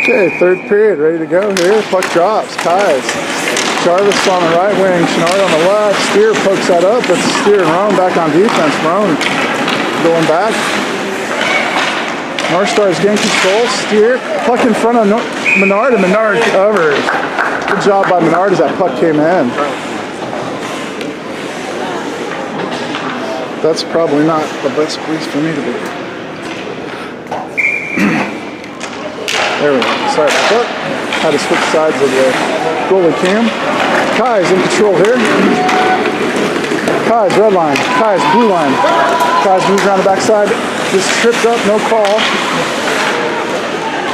Okay, third period, ready to go here. Puck drops. Kais. Jarvis on the right wing. Chenard on the left. Steer pokes that up. It's Steer and Roan back on defense. Roan going back. North Stars gain control. Steer. Puck in front of Menard, and Menard covers. Good job by Menard as that puck came in. That's probably not the best place for me to be. There we go. Sorry about that. Had to switch sides of the goalie cam. Kai's in control here. Kai's red line. Kai's blue line. Kai's moves around the backside. Just tripped up, no call.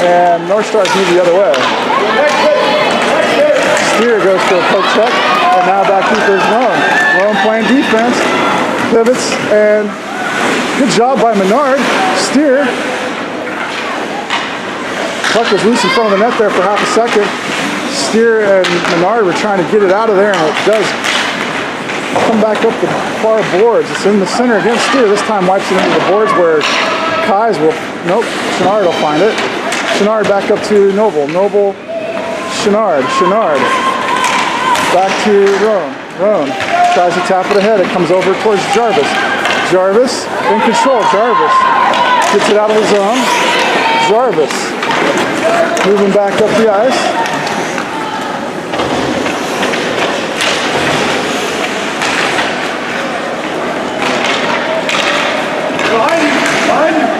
And North Stars move the other way. Steer goes for a poke check. And now back keeper's Roan. Roan playing defense. Pivots. And good job by Menard. Steer. Puck was loose in front of the net there for half a second. Steer and Menard were trying to get it out of there, and it does come back up the far boards. It's in the center against Steer. This time wipes it into the boards where Kais will, nope, Chenard will find it. Chenard back up to Noble. Noble, Chenard. Chenard. Back to Roan. Roan tries to tap it ahead. It comes over towards Jarvis. Jarvis in control. Jarvis gets it out of the zone. Jarvis moving back up the ice.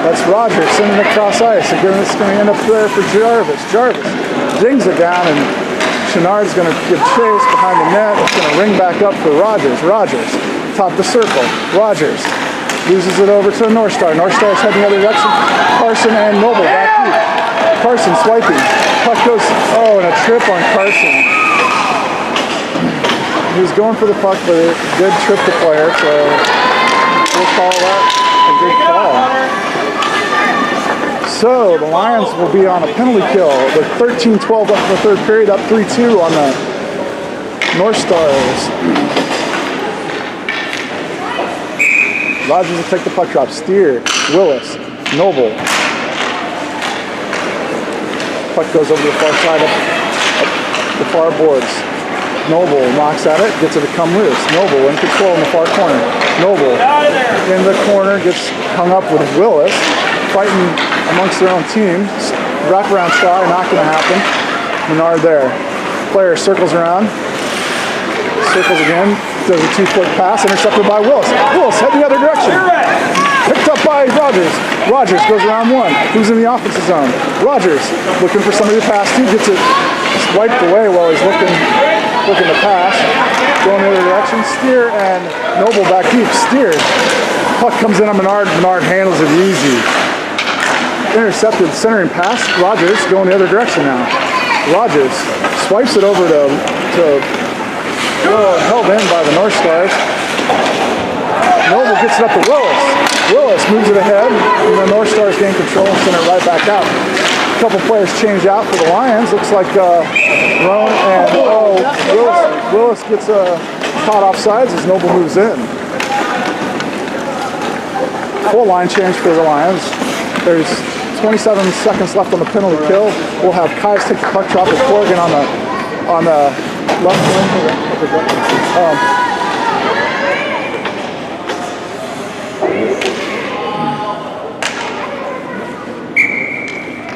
That's Rogers sending it across ice. Again, it's going to end up there for Jarvis. Jarvis dings it down, and Chenard's going to give chase behind the net. It's going to ring back up for Rogers. Rogers, top the circle. Rogers loses it over to North Star. North Star's heading the other direction. Carson and Noble back deep. Carson swiping. Puck goes, oh, and a trip on Carson. He was going for the puck, but it did trip the player, so we'll call that a good call. So the Lions will be on a penalty kill with 13-12 left in the third period, up 3-2 on the North Stars. Rogers will take the puck drop. Steer, Willis, Noble. Puck goes over the far side up the far boards. Noble knocks at it, gets it to come loose. Noble in control in the far corner. Noble in the corner, gets hung up with Willis, fighting amongst their own team. Wraparound try, not going to happen. Menard there. Player circles around. Circles again. Does a 2-foot pass, intercepted by Willis. Willis heading the other direction. Picked up by Rogers. Rogers goes around one. Who's in the offensive zone? Rogers looking for somebody to pass to. Gets it wiped away while he's looking to pass. Going the other direction. Steer and Noble back deep. Steer. Puck comes in on Menard. Menard handles it easy. Intercepted centering pass. Rogers going the other direction now. Rogers swipes it over to held in by the North Stars. Noble gets it up to Willis. Willis moves it ahead, and the North Stars gain control and send it right back out. A couple players change out for the Lions. Looks like Roan and Willis gets caught off sides as Noble moves in. Full line change for the Lions. There's 27 seconds left on the penalty kill. We'll have Kais take the puck drop with Corrigan on the left wing.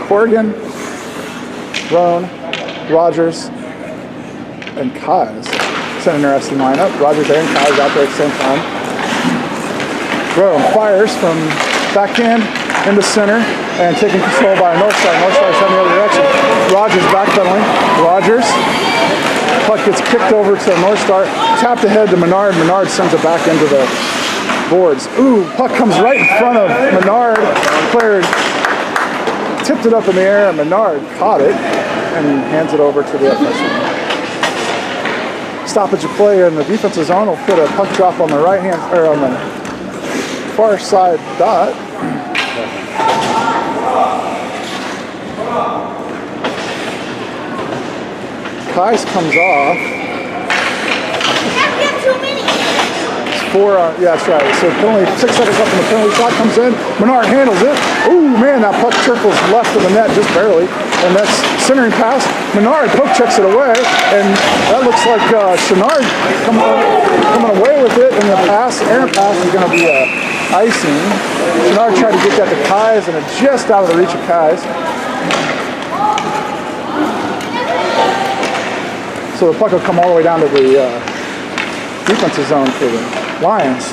Corrigan, Roan, Rogers, and Kais. It's an interesting lineup. Rogers there and Kais out there at the same time. Roan fires from backhand into center and taking control by North Star. North Star's heading the other direction. Rogers backpedaling. Rogers. Puck gets kicked over to North Star. Tapped ahead to Menard. Menard sends it back into the boards. Ooh, puck comes right in front of Menard. Player tipped it up in the air, and Menard caught it and hands it over to the offensive. Stoppage of play in the defensive zone will put a puck drop on the right hand, or on the far side dot. Kais comes off. Yeah, that's right. So penalty, 6 seconds left in the penalty. Shot comes in. Menard handles it. Ooh, man, that puck circles left of the net just barely. and that's centering pass. Menard poke checks it away, and that looks like Chenard coming away with it, and the pass, errant pass, is going to be icing. Chenard tried to get that to Kais, and it's just out of the reach of Kais. So the puck will come all the way down to the defensive zone for the Lions.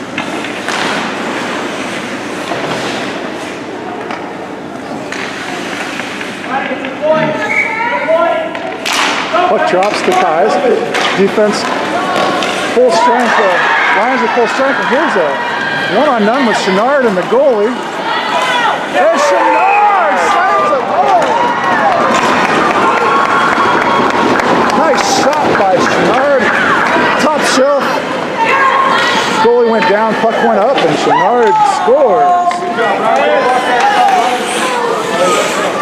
Puck drops to Kais. Defense full strength. Lions are full strength. And here's a one-on-none with Chenard and the goalie. And Chenard slams a goal. Nice shot by Chenard. Top shelf. Goalie went down, puck went up, and Chenard scores.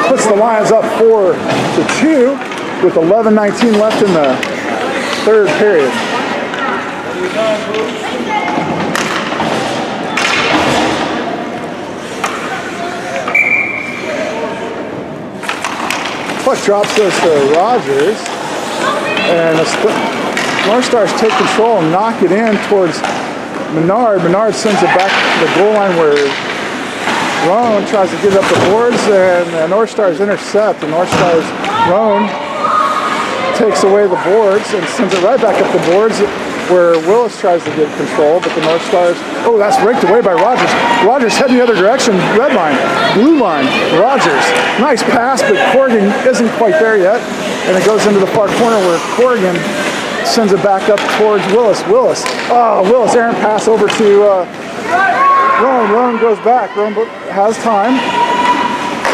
Puts the Lions up 4-2 with 11:19 left in the third period. Puck drops goes to Rogers, and the North Stars take control and knock it in towards Menard. Menard sends it back to the goal line where Roan tries to get up the boards, and the North Stars intercept. The North Stars, Roan takes away the boards and sends it right back up the boards where Willis tries to get control, but the North Stars, oh, that's raked away by Rogers. Rogers heading the other direction, red line, blue line, Rogers. Nice pass, but Corrigan isn't quite there yet, and it goes into the far corner where Corrigan sends it back up towards Willis. Willis, errant pass over to Roan. Roan goes back. Roan has time.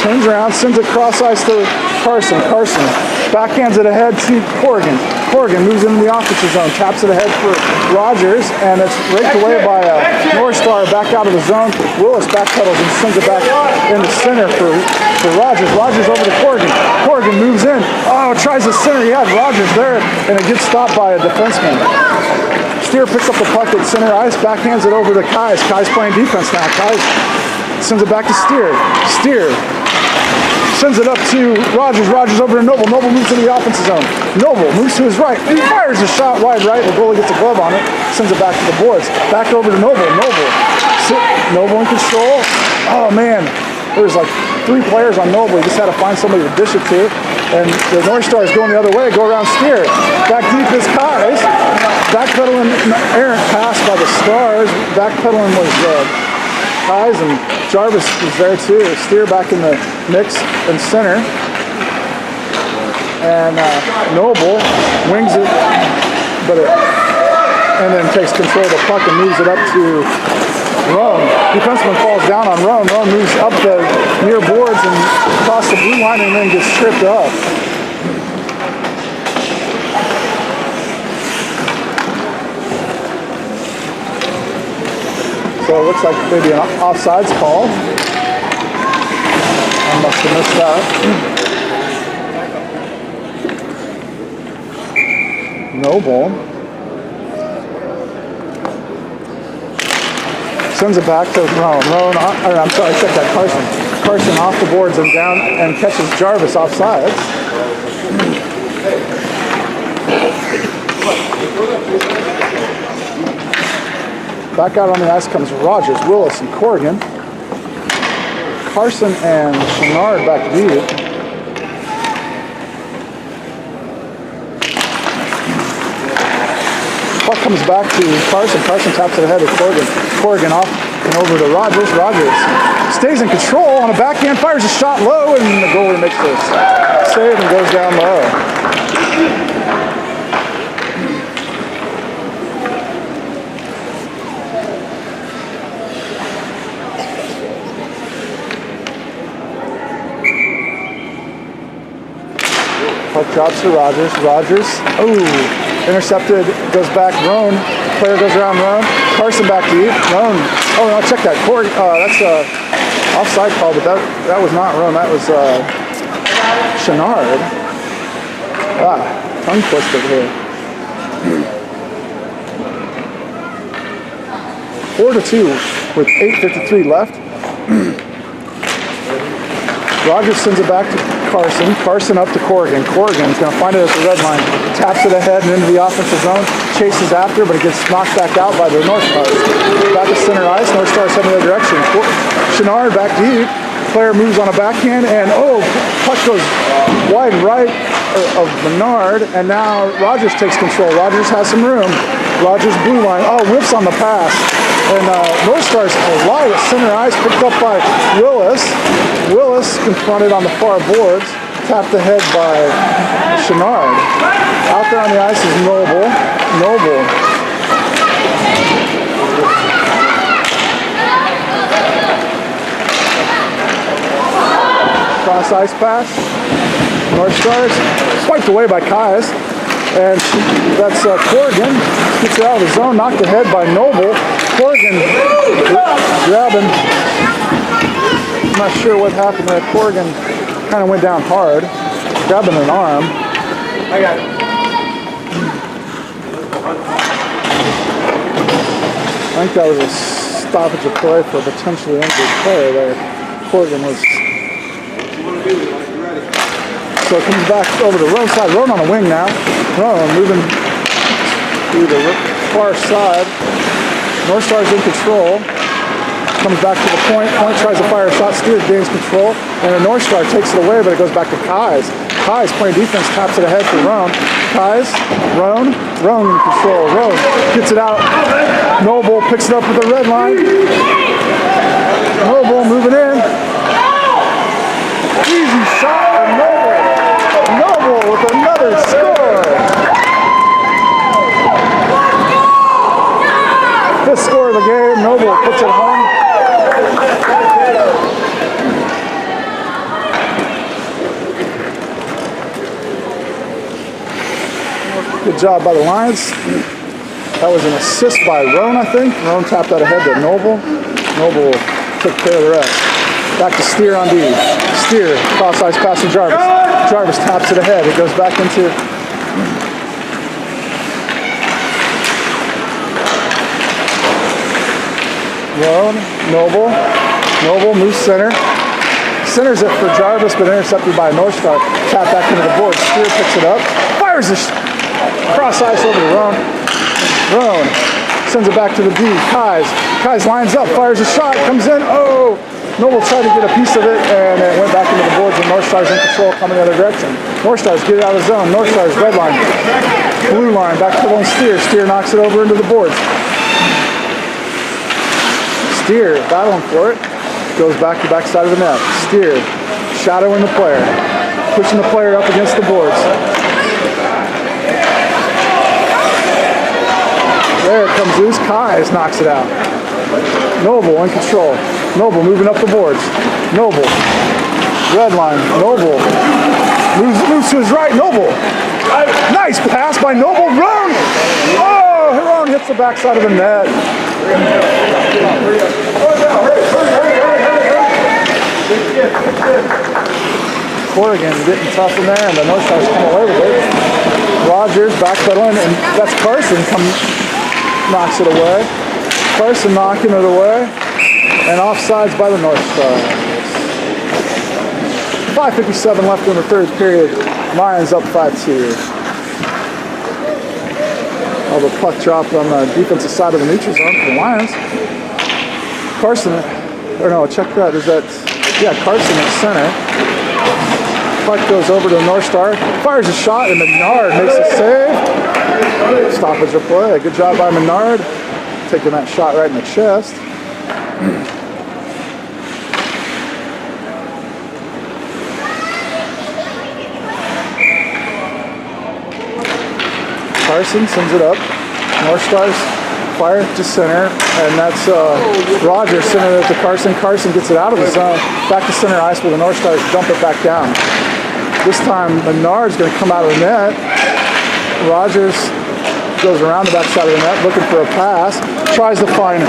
Turns around, sends it cross ice to Carson. Carson backhands it ahead to Corrigan. Corrigan moves into the offensive zone, taps it ahead for Rogers, and it's raked away by North Star back out of the zone. Willis backpedals and sends it back into center for Rogers. Rogers over to Corrigan. Corrigan moves in. Oh, tries to center. He had Rogers there, and it gets stopped by a defenseman. Steer picks up the puck at center ice, backhands it over to Kais. Kais playing defense now. Kais sends it back to Steer. Steer sends it up to Rogers. Rogers over to Noble. Noble moves into the offensive zone. Noble moves to his right. He fires a shot wide right. The goalie gets a glove on it. Sends it back to the boards. Back over to Noble. Noble in control. Oh, man. There's like 3 players on Noble. He just had to find somebody to dish it to. And the North Stars going the other way. Go around Steer. Back deep is Kais. Backpedaling, errant pass by the Stars. Backpedaling was Kais, and Jarvis was there too. Steer back in the mix in center. And Noble wings it, and then takes control of the puck and moves it up to Roan. Defenseman falls down on Roan. Roan moves up the near boards and across the blue line and then gets tripped up. So it looks like maybe an offsides call. I must have missed that. Noble sends it back to Roan. I'm sorry, check that. Carson off the boards and down and catches Jarvis offsides. Back out on the ice comes Rogers, Willis, and Corrigan. Carson and Chenard back deep. Puck comes back to Carson. Carson taps it ahead of Corrigan. Corrigan off and over to Rogers. Rogers stays in control on a backhand, fires a shot low, and the goalie makes the save and goes down low. Puck drops to Rogers. Rogers, intercepted, goes back. Roan, player goes around Roan. Carson back deep. Roan, no, check that. That's a offside call, but that was not Roan. That was Chenard. Tongue twisted here. 4-2 with 8:53 left. Rogers sends it back to Carson. Carson up to Corrigan. Corrigan's going to find it at the red line. Taps it ahead and into the offensive zone. Chases after, but it gets knocked back out by the North Stars. Back to center ice. North Stars heading the other direction. Chenard back deep. Player moves on a backhand, and puck goes wide right of Menard, and now Rogers takes control. Rogers has some room. Rogers blue line. Whiffs on the pass. And North Stars alive at center ice, picked up by Willis. Willis confronted on the far boards, tapped ahead by Chenard. Out there on the ice is Noble. Cross ice pass. North Stars swiped away by Kais. And that's Corrigan. Gets it out of the zone, knocked ahead by Noble. Corrigan grabbing. I'm not sure what happened there. Corrigan kind of went down hard, grabbing an arm. I got it. I think that was a stoppage of play for a potentially injured player there. Corrigan was. So it comes back over to Roan side. Roan on the wing now. Roan moving to the far side. North Stars in control. Comes back to the point. Point tries to fire a shot. Steers, gains control. And the North Star takes it away, but it goes back to Kais. Kais playing defense, taps it ahead for Roan. Kais, Roan in control. Roan gets it out. Noble picks it up with the red line. Noble moving in. Easy shot for Noble. Noble with another score. Fifth score of the game. Noble puts it home. Good job by the Lions. That was an assist by Roan, I think. Roan tapped that ahead to Noble. Noble took care of the rest. Back to Steer on D. Steer, cross ice pass to Jarvis. Jarvis taps it ahead. It goes back into Roan, Noble. Noble moves center. Centers it for Jarvis, but intercepted by North Star. Tap back into the board. Steer picks it up. Fires the cross ice over to Roan. Roan sends it back to the D. Kais lines up, fires a shot, comes in. Noble tried to get a piece of it, and it went back into the boards, and North Stars in control, coming the other direction. North Stars get it out of the zone. North Stars red line, blue line, back to the one Steer. Steer knocks it over into the boards. Steer battling for it, goes back to back side of the net. Steer shadowing the player, pushing the player up against the boards. There it comes loose. Kais knocks it out. Noble in control. Noble moving up the boards. Noble. Red line. Noble. Moves to his right. Noble. Nice pass by Noble. Roan. Roan hits the backside of the net. Corrigan getting tough in there, and the North Stars come away with it. Rogers backpedaling, and that's Carson knocks it away. Carson knocking it away. And offsides by the North Stars. 5:57 left in the third period. Lions up 5-2. The puck dropped on the defensive side of the neutral zone for the Lions. Carson, check that. Carson at center. Puck goes over to the North Star. Fires a shot, and Menard makes a save. Stoppage of play. Good job by Menard. Taking that shot right in the chest. Carson sends it up. North Stars fire to center, and that's Rogers centered it to Carson. Carson gets it out of the zone, back to center ice where the North Stars dump it back down. This time Menard's going to come out of the net. Rogers goes around the back side of the net looking for a pass. Tries to find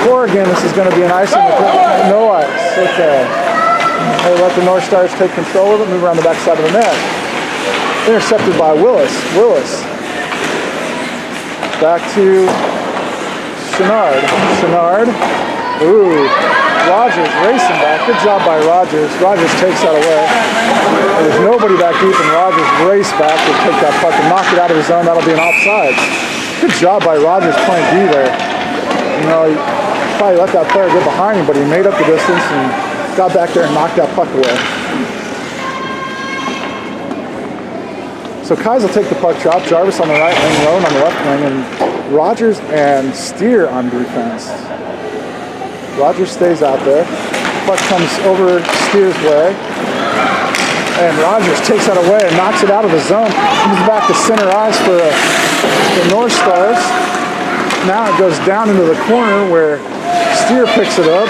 Corrigan. This is going to be an icing. No ice. Okay. They let the North Stars take control of it, move around the back side of the net. Intercepted by Willis. Back to Chenard. Rogers racing back. Good job by Rogers. Rogers takes that away. There's nobody back deep, and Rogers raced back to take that puck and knock it out of the zone. That'll be an offside. Good job by Rogers playing D there. You know, he probably let that player get behind him, but he made up the distance and got back there and knocked that puck away. So Kais will take the puck drop. Jarvis on the right wing, Rowan on the left wing, and Rogers and Steer on defense. Rogers stays out there. Puck comes over Steer's way. And Rogers takes that away and knocks it out of the zone. Comes back to center ice for the North Stars. Now it goes down into the corner where Steer picks it up.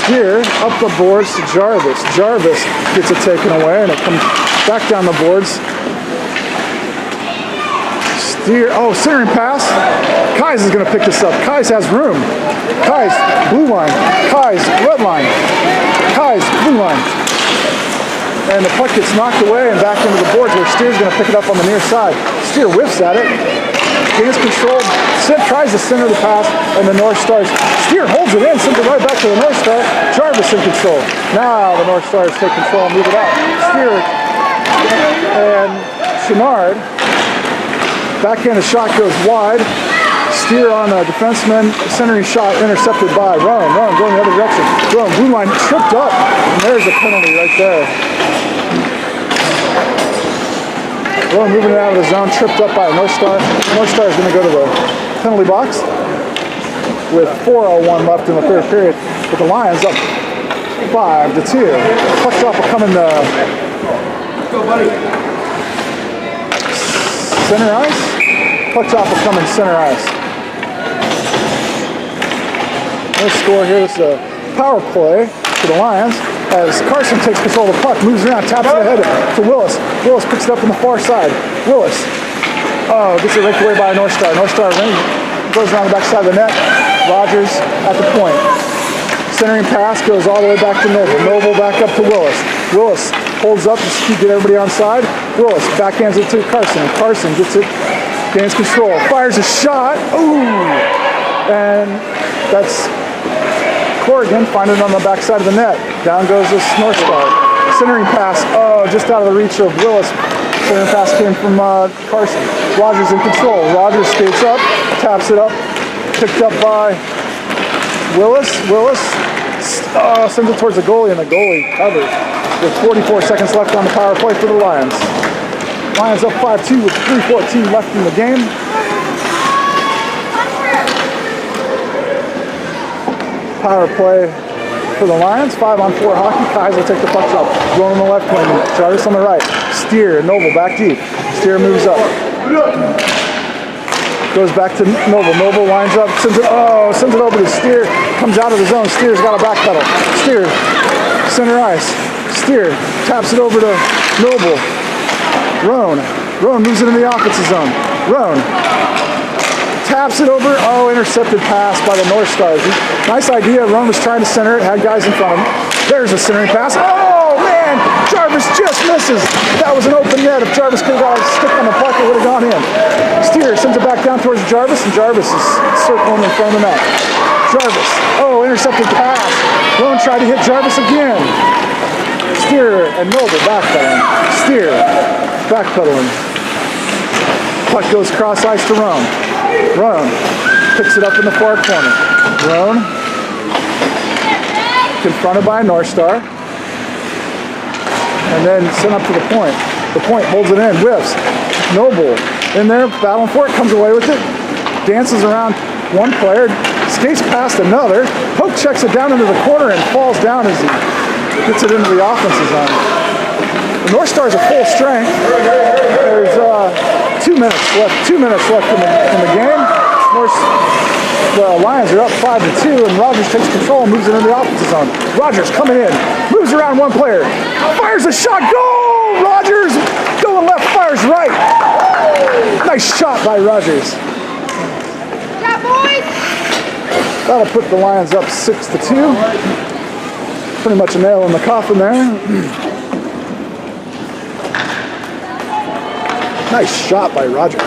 Steer up the boards to Jarvis. Jarvis gets it taken away and it comes back down the boards. Steer, oh, centering pass. Kais is going to pick this up. Kais has room. Kais, blue line. Kais, red line. Kais, blue line. And the puck gets knocked away and back into the boards where Steer's going to pick it up on the near side. Steer whiffs at it. Gains control. Tries to center the pass, and the North Stars. Steer holds it in, sends it right back to the North Star. Jarvis in control. Now the North Stars take control and move it out. Steer and Chenard. Backhand shot goes wide. Steer on a defenseman. Centering shot intercepted by Rowan. Rowan going the other direction. Rowan, blue line tripped up. And there's a penalty right there. Rowan moving it out of the zone, tripped up by a North Star. North Star is going to go to the penalty box with 4:01 left in the third period. But the Lions up 5-2. Puck drop will come in the center ice. Puck drop will come in center ice. No score here. This is a power play for the Lions as Carson takes control of the puck, moves around, taps it ahead to Willis. Willis picks it up on the far side. Willis, gets it raked away by North Star. North Star goes around the back side of the net. Rogers at the point. Centering pass goes all the way back to Noble. Noble back up to Willis. Willis holds up to get everybody on side. Willis backhands it to Carson. Carson gets it, gains control, fires a shot. Ooh! And that's Corrigan finding it on the backside of the net. Down goes this North Star. Centering pass, just out of the reach of Willis. Centering pass came from Carson. Rogers in control. Rogers skates up, taps it up, picked up by Willis. Willis sends it towards the goalie, and the goalie covers with 44 seconds left on the power play for the Lions. Lions up 5-2 with 3:14 left in the game. Power play for the Lions. 5-on-4 hockey. Kais will take the puck drop. Going on the left wing. Jarvis on the right. Steer and Noble back deep. Steer moves up. Goes back to Noble. Noble lines up. Sends it over to Steer. Comes out of the zone. Steer's got a backpedal. Steer. Center ice. Steer. Taps it over to Noble. Roan. Roan moves it in the offensive zone. Roan. Taps it over. Intercepted pass by the North Stars. Nice idea. Roan was trying to center it. Had guys in front of him. There's a centering pass. Oh, man. Jarvis just misses. That was an open net. If Jarvis could have got a stick on the puck, it would have gone in. Steer sends it back down towards Jarvis, and Jarvis is circling in front of the net. Jarvis. Intercepted pass. Roan tried to hit Jarvis again. Steer and Noble backpedaling. Steer backpedaling. Puck goes cross ice to Roan. Roan picks it up in the far corner. Roan confronted by a North Star. And then sent up to the point. The point holds it in, whiffs. Noble in there, battling for it, comes away with it. Dances around one player, skates past another. Poke checks it down into the corner and falls down as he gets it into the offensive zone. The North Stars are full strength. There's 2 minutes left. 2 minutes left in the game. The Lions are up 5-2, and Rogers takes control and moves it into the offensive zone. Rogers coming in, moves around one player, fires a shot. Goal! Rogers going left, fires right. Nice shot by Rogers. Yeah, boys. That'll put the Lions up 6-2. Pretty much a nail in the coffin there. Nice shot by Rogers.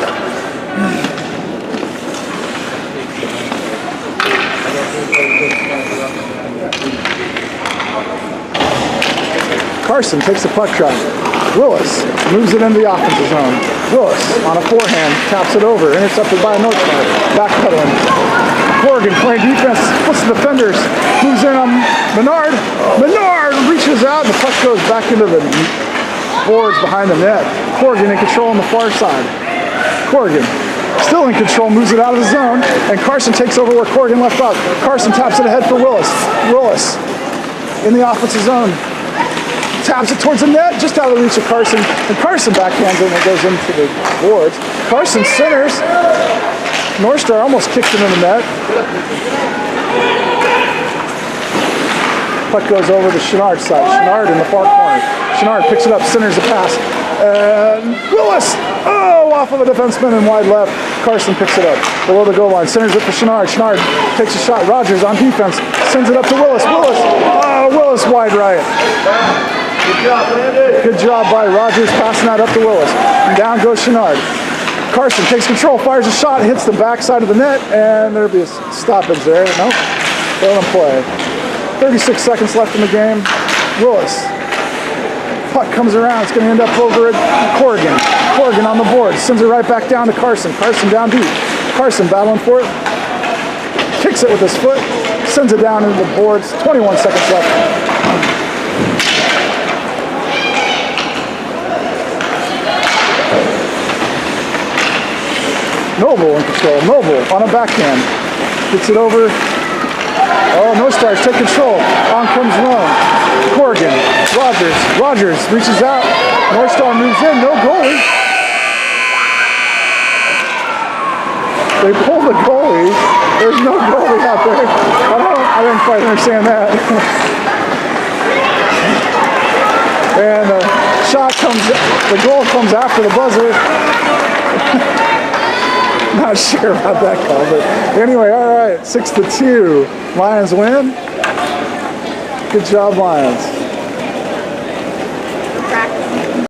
Carson takes the puck drop. Willis moves it into the offensive zone. Willis on a forehand, taps it over, intercepted by Northstar. Backpedaling. Corrigan playing defense, splits the defenders, moves in on Menard. Menard reaches out and the puck goes back into the boards behind the net. Corrigan in control on the far side. Corrigan still in control, moves it out of the zone, and Carson takes over where Corrigan left off. Carson taps it ahead for Willis. Willis in the offensive zone. Taps it towards the net, just out of the reach of Carson. And Carson backhands it and it goes into the boards. Carson centers. Northstar almost kicked it in the net. Puck goes over to Chenard's side. Chenard in the far corner. Chenard picks it up, centers the pass. And Willis! Oh, off of a defenseman and wide left. Carson picks it up below the goal line. Centers it for Chenard. Chenard takes a shot. Rogers on defense. Sends it up to Willis. Willis! Oh, Willis wide right. Good job, Landon. Good job by Rogers passing that up to Willis. And down goes Chenard. Carson takes control, fires a shot, hits the backside of the net, and there'll be a stoppage there. Nope, let him play. 36 seconds left in the game. Willis. Puck comes around, it's going to end up over at Corrigan. Corrigan on the board, sends it right back down to Carson. Carson down deep. Carson battling for it. Kicks it with his foot, sends it down into the boards. 21 seconds left. Noble in control. Noble on a backhand. Gets it over. Oh, Northstars take control. On comes Rome. Corrigan. Rogers. Rogers reaches out. Northstar moves in. No goalie. They pull the goalie. There's no goalie out there. I didn't quite understand that. And the shot comes, the goal comes after the buzzer. Not sure about that call, but anyway, all right, 6-2. Lions win. Good job, Lions.